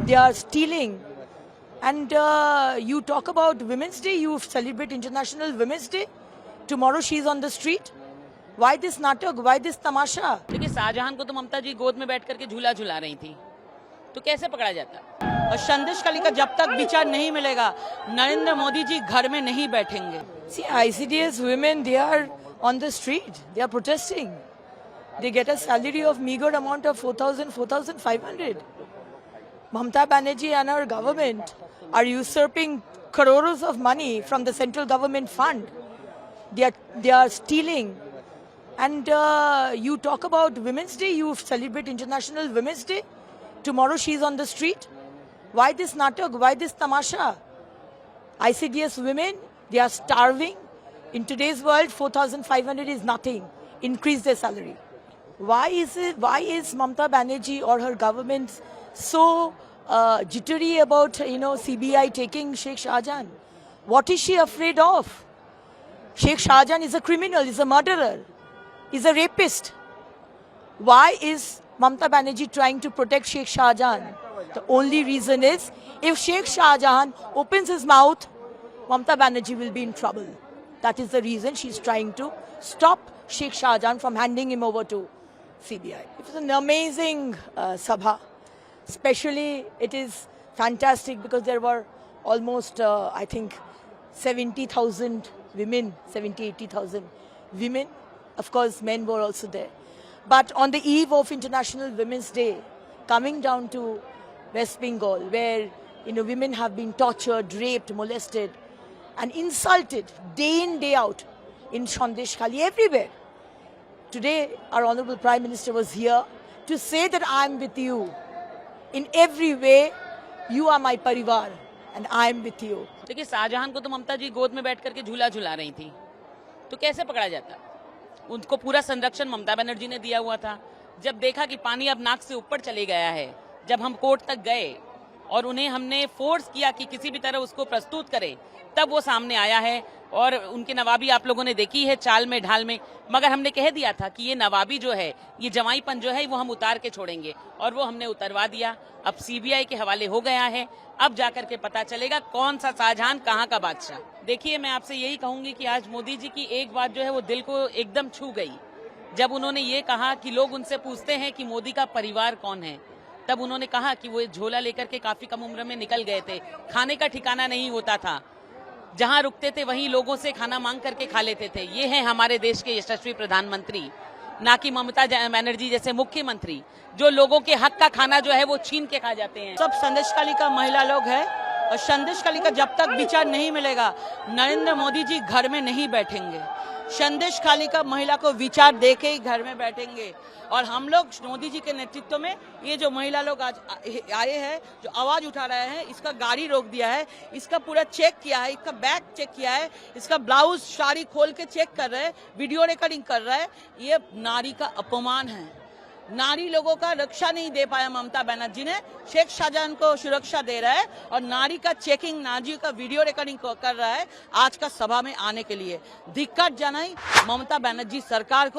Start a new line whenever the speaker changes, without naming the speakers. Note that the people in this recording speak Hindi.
they are stealing. And you talk about Women's Day, you celebrate International Women's Day. Tomorrow she is on the street. Why this natak? Why this tamasha?
देखिए, शाहजहां को तो ममता जी गोद में बैठ करके झूला झूला रही थी, तो कैसे पकड़ा जाता?
और संदेश खाली का जब तक विचार नहीं मिलेगा, नरेंद्र मोदी जी घर में नहीं बैठेंगे।
See, ICDS women, they are on the street. They are protesting. They get a salary of meager amount of 4,000, 4,500. Mamata Banerjee and her government are usurping crores of money from the central government fund. They are stealing. And you talk about Women's Day, you celebrate International Women's Day. Tomorrow she is on the street. Why this natak? Why this tamasha? ICDS women, they are starving. In today's world, 4,500 is nothing. Increase their salary. Why is Mamata Banerjee or her government so jittery about CBI taking Sheikh Shahjahan? What is she afraid of? Sheikh Shahjahan is a criminal, is a murderer, is a rapist. Why is Mamata Banerjee trying to protect Sheikh Shahjahan? The only reason is, if Sheikh Shahjahan opens his mouth, Mamata Banerjee will be in trouble. That is the reason she's trying to stop Sheikh Shahjahan from handing him over to CBI. It was an amazing sabha. Especially, it is fantastic because there were almost, I think, 70,000 women, 80,000 women. Of course, men were also there. But on the eve of International Women's Day, coming down to West Bengal, where women have been tortured, raped, molested, and insulted day in, day out in Sandesh Khali, everywhere. Today, our Honorable Prime Minister was here to say that I am with you. In every way, you are my parivar and I am with you.
देखिए, शाहजहां को तो ममता जी गोद में बैठ करके झूला झूला रही थी, तो कैसे पकड़ा जाता? उनको पूरा संरक्षण ममता बनर्जी ने दिया हुआ था। जब देखा कि पानी अब नाक से ऊपर चले गया है, जब हम कोर्ट तक गए और उन्हें हमने फोर्स किया कि किसी भी तरह उसको प्रस्तुत करें, तब वो सामने आया है। और उनकी नवाबी आप लोगों ने देखी है, चाल में ढाल में। मगर हमने कह दिया था कि ये नवाबी जो है, ये जवाईपन जो है, वो हम उतार के छोड़ेंगे, और वो हमने उतरवा दिया। अब सीबीआई के हवाले हो गया है। अब जाकर के पता चलेगा कौन सा शाहजहां कहाँ का बादशाह। देखिए, मैं आपसे यही कहूंगी कि आज मोदी जी की एक बात जो है वो दिल को एकदम छू गई। जब उन्होंने ये कहा कि लोग उनसे पूछते हैं कि मोदी का परिवार कौन है, तब उन्होंने कहा कि वो झोला लेकर के काफी कम उम्र में निकल गए थे। खाने का ठिकाना नहीं होता था, जहां रुकते थे वहीं लोगों से खाना मांग करके खा लेते थे। ये है हमारे देश के यशस्वी प्रधानमंत्री, ना कि ममता बनर्जी जैसे मुख्यमंत्री जो लोगों के हक का खाना जो है वो छीन के खा जाते हैं।
सब संदेश खाली का महिला लोग है, और संदेश खाली का जब तक विचार नहीं मिलेगा, नरेंद्र मोदी जी घर में नहीं बैठेंगे। संदेश खाली का महिला को विचार देके ही घर में बैठेंगे। और हम लोग मोदी जी के नेतृत्व में ये जो महिला लोग आज आए हैं, जो आवाज उठा रहे हैं, इसका गाड़ी रोक दिया है, इसका पूरा चेक किया है, इसका बैग चेक किया है, इसका ब्लाउज साड़ी खोल के चेक कर रहे हैं, वीडियो रिकॉर्डिंग कर रहे हैं। ये नारी का अपमान है। नारी लोगों का रक्षा नहीं दे पाया ममता बनर्जी ने, शेख शाहजहां को सुरक्षा दे रहा है, और नारी का चेकिंग, नारी का वीडियो रिकॉर्डिंग कर रहा है आज का सभा में आने के लिए। धिक्कार जनाई ममता बनर्जी सरकार को।